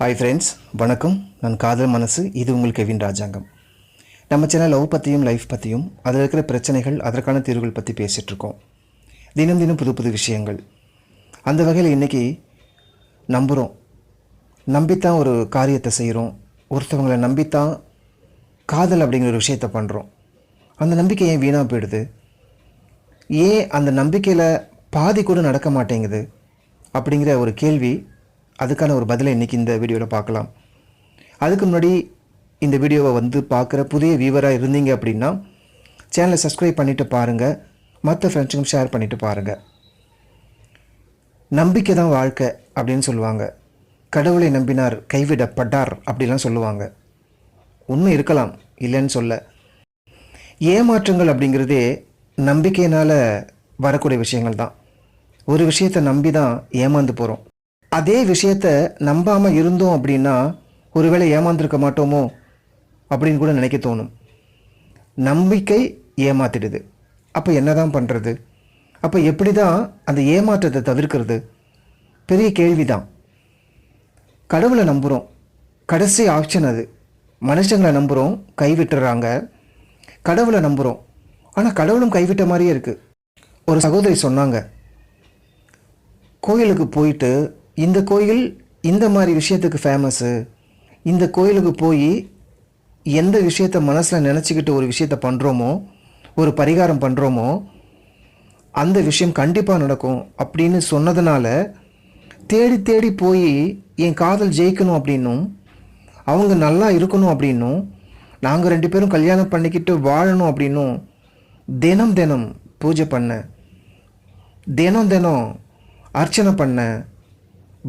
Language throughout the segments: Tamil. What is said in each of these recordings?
ஹாய் ஃப்ரெண்ட்ஸ், வணக்கம். நான் காதல் மனசு. இது உங்கள் kevinrajangam. நம்ம சேனல் லவ் பற்றியும் லைஃப் பற்றியும் அதில் இருக்கிற பிரச்சனைகள், அதற்கான தீர்வுகள் பற்றி பேசிகிட்ருக்கோம். தினம் தினம் புது புது விஷயங்கள். அந்த வகையில் இன்றைக்கி நம்பித்தான் ஒரு காரியத்தை செய்கிறோம். ஒருத்தவங்களை நம்பித்தான் காதல் அப்படிங்கிற ஒரு விஷயத்தை பண்ணுறோம். அந்த நம்பிக்கை ஏன் வீணாக போயிடுது? ஏன் அந்த நம்பிக்கையில் பாதி கூட நடக்க மாட்டேங்குது அப்படிங்கிற ஒரு கேள்வி, அதுக்கான ஒரு பதிலை இன்றைக்கி இந்த வீடியோவில் பார்க்கலாம். அதுக்கு முன்னாடி இந்த வீடியோவை பார்க்குற புதிய வியூவராக இருந்தீங்க அப்படின்னா சேனலை சப்ஸ்கிரைப் பண்ணிவிட்டு பாருங்கள். மற்ற ஃப்ரெண்ட்ஸுக்கும் ஷேர் பண்ணிவிட்டு பாருங்கள். நம்பிக்கை தான் வாழ்க்கை அப்படின்னு சொல்லுவாங்க. கடவுளை நம்பினார் கைவிடப்பட்டார் அப்படிலாம் சொல்லுவாங்க. உண்மை இருக்கலாம், இல்லைன்னு சொல்ல. ஏமாற்றங்கள் அப்படிங்கிறதே நம்பிக்கையினால் வரக்கூடிய விஷயங்கள் தான். ஒரு விஷயத்தை நம்பி தான் ஏமாந்து போகிறோம். அதே விஷயத்தை நம்பாமல் இருந்தோம் அப்படின்னா ஒருவேளை ஏமாந்துருக்க மாட்டோமோ அப்படின்னு கூட நினைக்க தோணும். நம்பிக்கை ஏமாத்திடுது. அப்போ என்ன தான் பண்ணுறது? அப்போ எப்படி தான் அந்த ஏமாற்றத்தை தவிர்க்கிறது? பெரிய கேள்வி தான். கடவுளை நம்புகிறோம், கடைசி ஆப்ஷன் அது. மனுஷங்களை நம்புகிறோம், கைவிட்டுறாங்க. கடவுளை நம்புகிறோம், ஆனால் கடவுளும் கைவிட்ட மாதிரியே இருக்குது. ஒரு சகோதரி சொன்னாங்க, கோயிலுக்கு போயிட்டு இந்த கோயில் இந்த மாதிரி விஷயத்துக்கு ஃபேமஸ்ஸு, இந்த கோயிலுக்கு போய் எந்த விஷயத்தை மனசில் நினச்சிக்கிட்டு ஒரு விஷயத்தை பண்ணுறோமோ, ஒரு பரிகாரம் பண்ணுறோமோ, அந்த விஷயம் கண்டிப்பாக நடக்கும் அப்படின்னு சொன்னதுனால தேடி தேடி போய் என் காதல் ஜெயிக்கணும் அப்படின்னும், அவங்க நல்லா இருக்கணும் அப்படின்னும், நாங்கள் 2 பேரும் கல்யாணம் பண்ணிக்கிட்டு வாழணும் அப்படின்னும் தினம் தினம் பூஜை பண்ணேன், தினம் தினம் அர்ச்சனை பண்ணேன்,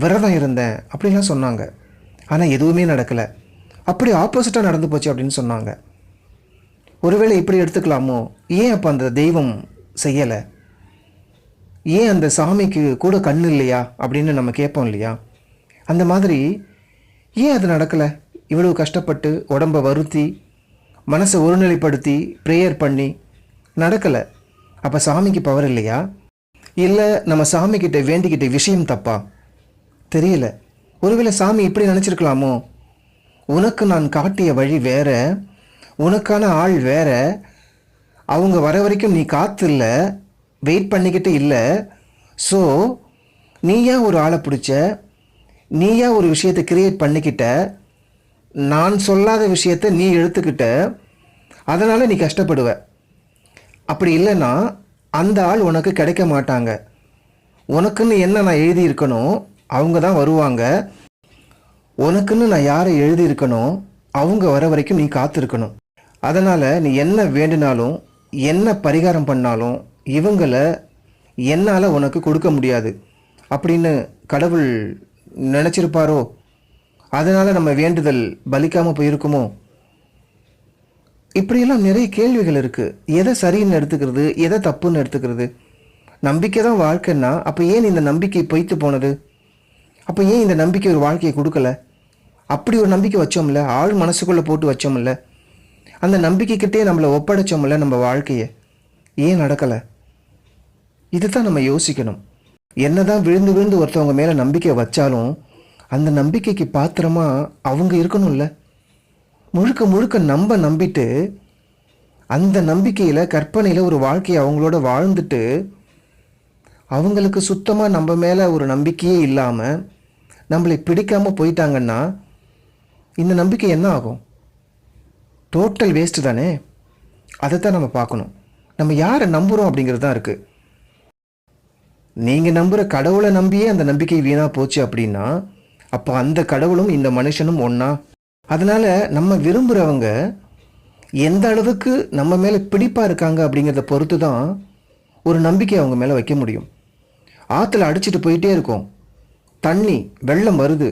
விரதம் இருந்தேன் அப்படின்லாம் சொன்னாங்க. ஆனால் எதுவுமே நடக்கலை. அப்படி ஆப்போசிட்டாக நடந்து போச்சு அப்படின்னு சொன்னாங்க. ஒருவேளை இப்படி எடுத்துக்கலாமோ? ஏன் அப்போ அந்த தெய்வம் செய்யலை? ஏன் அந்த சாமிக்கு கூட கண் இல்லையா அப்படின்னு நம்ம கேட்போம் இல்லையா? அந்த மாதிரி ஏன் அது நடக்கலை? இவ்வளவு கஷ்டப்பட்டு உடம்பை வருத்தி மனசை ஒருநிலைப்படுத்தி ப்ரேயர் பண்ணி நடக்கலை. அப்போ சாமிக்கு பவர் இல்லையா? இல்லை நம்ம சாமிக்கிட்ட வேண்டிக்கிட்ட விஷயம் தப்பா? தெரியல. ஒருவேளை சாமி இப்படி நினச்சிருக்கலாமோ? உனக்கு நான் காட்டிய வழி வேற, உனக்கான ஆள் வேற, அவங்க வர வரைக்கும் நீ காத்தில்ல, வெயிட் பண்ணிக்கிட்டு இல்லை. ஸோ நீயா ஒரு ஆளை பிடிச்ச, நீயா ஒரு விஷயத்தை கிரியேட் பண்ணிக்கிட்ட, நான் சொல்லாத விஷயத்தை நீ எடுத்துக்கிட்ட, அதனால் நீ கஷ்டப்படுவ. அப்படி இல்லைன்னா அந்த ஆள் உனக்கு கிடைக்க மாட்டாங்க. உனக்குன்னு என்ன நான் எழுதியிருக்கணும் அவங்க தான் வருவாங்க. உனக்குன்னு நான் யாரை எழுதியிருக்கணும் அவங்க வர வரைக்கும் நீ காத்திருக்கணும். அதனால் நீ என்ன வேண்டினாலும் என்ன பரிகாரம் பண்ணாலும் இவங்களை என்னால் உனக்கு கொடுக்க முடியாது அப்படின்னு கடவுள் நினச்சிருப்பாரோ? அதனால் நம்ம வேண்டுதல் பலிக்காமல் போயிருக்குமோ? இப்படியெல்லாம் நிறைய கேள்விகள் இருக்குது. எதை சரின்னு எடுத்துக்கிறது, எதை தப்புன்னு எடுத்துக்கிறது? நம்பிக்கை தான் வாழ்க்கைன்னா அப்போ ஏன் இந்த நம்பிக்கை பொய்த்து போனது? அப்போ ஏன் இந்த நம்பிக்கை ஒரு வாழ்க்கையை கொடுக்கல? அப்படி ஒரு நம்பிக்கை வச்சோம்ல, ஆள் மனசுக்குள்ளே போட்டு வச்சோம்ல, அந்த நம்பிக்கைக்கிட்டே நம்மளை ஒப்படைச்சோம்ல நம்ம வாழ்க்கையை, ஏன் நடக்கலை? இதுதான் நம்ம யோசிக்கணும். என்ன தான் விழுந்து விழுந்து ஒருத்தவங்க மேலே நம்பிக்கை வச்சாலும் அந்த நம்பிக்கைக்கு பாத்திரமாக அவங்க இருக்கணும்ல. முழுக்க முழுக்க நம்பிட்டு அந்த நம்பிக்கையில் கற்பனையில் ஒரு வாழ்க்கையை அவங்களோட வாழ்ந்துட்டு அவங்களுக்கு சுத்தமாக நம்ம மேலே ஒரு நம்பிக்கையே இல்லாமல் நம்மளை பிடிக்காமல் போயிட்டாங்கன்னா இந்த நம்பிக்கை என்ன ஆகும்? டோட்டல் வேஸ்ட்டு தானே. அதைத்தான் நம்ம பார்க்கணும். நம்ம யாரை நம்புகிறோம் அப்படிங்கிறது தான் இருக்குது. நீங்கள் நம்புகிற கடவுளை நம்பியே அந்த நம்பிக்கை வீணாக போச்சு அப்படின்னா அப்போ அந்த கடவுளும் இந்த மனுஷனும் ஒன்றா? அதனால் நம்ம விரும்புகிறவங்க எந்த அளவுக்கு நம்ம மேலே பிடிப்பாக இருக்காங்க அப்படிங்கிறத பொறுத்து தான் ஒரு நம்பிக்கை அவங்க மேலே வைக்க முடியும். ஆற்றுல அடிச்சுட்டு போயிட்டே இருக்கும், தண்ணி வெள்ளம் வருது,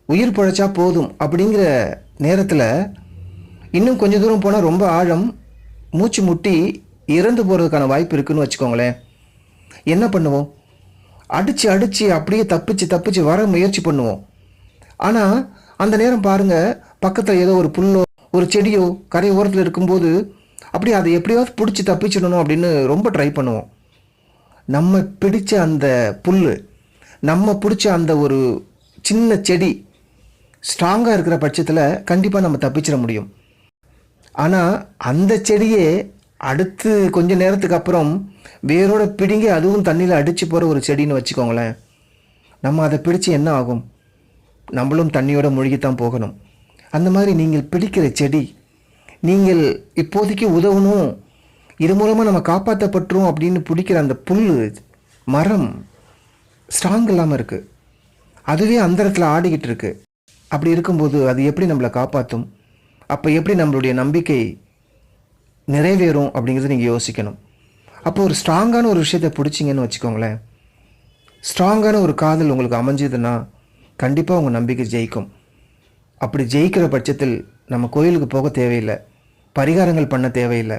உயிர் பிழைச்சா போதும் அப்படிங்கிற நேரத்தில் இன்னும் கொஞ்சம் தூரம் போனால் ரொம்ப ஆழம், மூச்சு முட்டி இறந்து போகிறதுக்கான வாய்ப்பு இருக்குதுன்னு வச்சுக்கோங்களேன். என்ன பண்ணுவோம்? அடித்து அப்படியே தப்பிச்சு வர முயற்சி பண்ணுவோம். ஆனால் அந்த நேரம் பாருங்கள், பக்கத்தில் ஏதோ ஒரு புல்லோ ஒரு செடியோ கரை ஓரத்தில் இருக்கும்போது அப்படி அதை எப்படியாவது பிடிச்சி தப்பிச்சிடணும் அப்படின்னு ரொம்ப ட்ரை பண்ணுவோம். நம்ம பிடிச்ச அந்த புல், நம்ம பிடிச்ச அந்த ஒரு சின்ன செடி ஸ்ட்ராங்காக இருக்கிற பட்சத்தில் கண்டிப்பாக நம்ம தப்பிச்சிட முடியும். ஆனால் அந்த செடியே அடுத்து கொஞ்ச நேரத்துக்கு அப்புறம் வேரோட பிடுங்கி அதுவும் தண்ணியில் அடித்து போகிற ஒரு செடின்னு வச்சுக்கோங்களேன். நம்ம அதை பிடிச்சி என்ன ஆகும்? நம்மளும் தண்ணியோட மூழ்கித்தான் போகணும். அந்த மாதிரி நீங்கள் பிடிக்கிற செடி, நீங்கள் இப்போதைக்கு உதவணும், இது மூலமாக நம்ம காப்பாற்றப்பட்டுரும் அப்படின்னு பிடிக்கிற அந்த புல், மரம் ஸ்ட்ராங் இல்லாமல் இருக்குது. அதுவே அந்த இடத்துல ஆடிக்கிட்டு இருக்குது. அப்படி இருக்கும்போது அது எப்படி நம்மளை காப்பாற்றும்? அப்போ எப்படி நம்மளுடைய நம்பிக்கை நிறைவேறும் அப்படிங்கிறது நீங்கள் யோசிக்கணும். அப்போ ஒரு ஸ்ட்ராங்கான ஒரு விஷயத்தை பிடிச்சிங்கன்னு வச்சுக்கோங்களேன், ஸ்ட்ராங்கான ஒரு காதல் உங்களுக்கு அமைஞ்சதுன்னா கண்டிப்பாக உங்கள் நம்பிக்கை ஜெயிக்கும். அப்படி ஜெயிக்கிற பட்சத்தில் நம்ம கோயிலுக்கு போக தேவையில்லை, பரிகாரங்கள் பண்ண தேவையில்லை,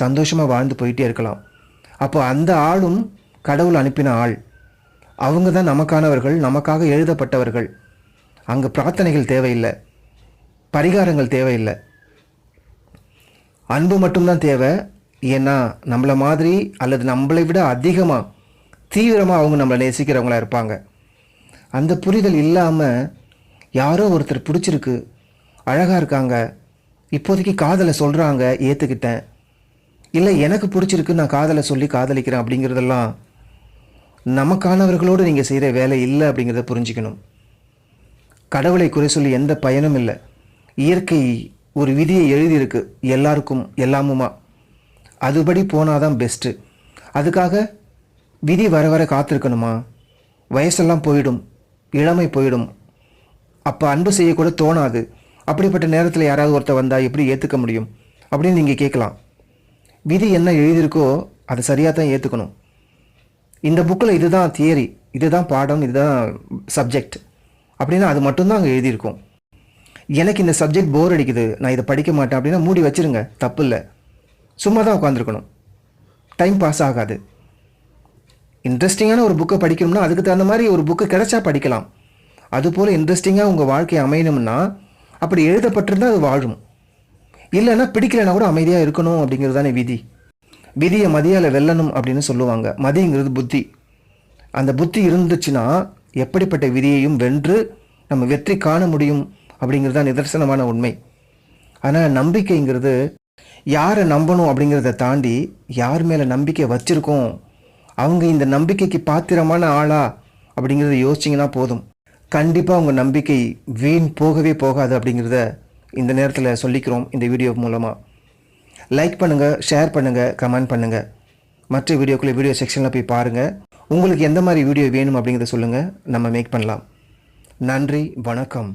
சந்தோஷமாக வாழ்ந்து போயிட்டே இருக்கலாம். அப்போ அந்த ஆளும் கடவுள் அனுப்பின ஆள், அவங்க தான் நமக்கானவர்கள், நமக்காக எழுதப்பட்டவர்கள். அங்கே பிரார்த்தனைகள் தேவையில்லை, பரிகாரங்கள் தேவையில்லை, அன்பு மட்டும்தான் தேவை. ஏன்னா நம்மளை மாதிரி அல்லது நம்மளை விட அதிகமாக தீவிரமாக அவங்க நம்மளை நேசிக்கிறவங்களா இருப்பாங்க. அந்த புரிதல் இல்லாமல் யாரோ ஒருத்தர் பிடிச்சிருக்கு, அழகாக இருக்காங்க, இப்போதைக்கு காதலை சொல்கிறாங்க, ஏற்றுக்கிட்டேன், இல்லை எனக்கு பிடிச்சிருக்கு நான் காதலை சொல்லி காதலிக்கிறேன் அப்படிங்கிறதெல்லாம் நமக்கானவர்களோடு நீங்கள் செய்கிற வேலை இல்லை அப்படிங்கிறத புரிஞ்சுக்கணும். கடவுளை குறை சொல்லி எந்த பயனும் இல்லை. இயற்கை ஒரு விதியை எழுதியிருக்கு, எல்லாருக்கும் எல்லாமுமா. அதுபடி போனால் தான் பெஸ்ட்டு. அதுக்காக விதி வர வர காத்திருக்கணுமா? வயசெல்லாம் போயிடும், இளமை போயிடும், அப்போ அன்பு செய்யக்கூட தோணாது. அப்படிப்பட்ட நேரத்தில் யாராவது ஒருத்தர் வந்தால் எப்படி ஏற்றுக்க முடியும் அப்படின்னு நீங்கள் கேட்கலாம். விதி என்ன எழுதியிருக்கோ அதை சரியாக தான் ஏற்றுக்கணும். இந்த புக்கில் இதுதான் தியரி, இதுதான் பாடம், இதுதான் சப்ஜெக்ட் அப்படின்னா அது மட்டும்தான் அங்கே எழுதியிருக்கும். எனக்கு இந்த சப்ஜெக்ட் போர் அடிக்குது, நான் இதை படிக்க மாட்டேன் அப்படின்னா மூடி வச்சுருங்க, தப்பு இல்லை. சும்மா தான் உட்காந்துருக்கணும், டைம் பாஸ் ஆகாது. இன்ட்ரெஸ்டிங்கான ஒரு புக்கை படிக்கணும்னா அதுக்கு தகுந்த மாதிரி ஒரு புக்கு கிடைச்சா படிக்கலாம். அதுபோல் இன்ட்ரெஸ்டிங்காக உங்கள் வாழ்க்கையை அமையணும்னா அப்படி எழுதப்பட்டிருந்தால் அது வாழும். இல்லைன்னா பிடிக்கலைன்னா கூட அமைதியாக இருக்கணும் அப்படிங்கிறது தானே விதி. விதியை மதியால் வெல்லணும் அப்படின்னு சொல்லுவாங்க. மதிங்கிறது புத்தி. அந்த புத்தி இருந்துச்சுன்னா எப்படிப்பட்ட விதியையும் வென்று நம்ம வெற்றி காண முடியும் அப்படிங்கிறது தான் நிதர்சனமான உண்மை. ஆனால் நம்பிக்கைங்கிறது யாரை நம்பணும் அப்படிங்கிறத தாண்டி யார் மேலே நம்பிக்கை வச்சுருக்கோம், அவங்க இந்த நம்பிக்கைக்கு பாத்திரமான ஆளா அப்படிங்கிறத யோசிச்சிங்கன்னா போதும். கண்டிப்பாக உங்கள் நம்பிக்கை வீண் போகவே போகாது அப்படிங்கிறத இந்த நேரத்தில் சொல்லிக்கிறோம். இந்த வீடியோ மூலமாக லைக் பண்ணுங்கள், ஷேர் பண்ணுங்கள், கமெண்ட் பண்ணுங்கள். மற்ற வீடியோக்குள்ளே வீடியோ செக்ஷனில் போய் பாருங்கள். உங்களுக்கு எந்த மாதிரி வீடியோ வேணும் அப்படிங்கிறத சொல்லுங்கள், நம்ம மேக் பண்ணலாம். நன்றி, வணக்கம்.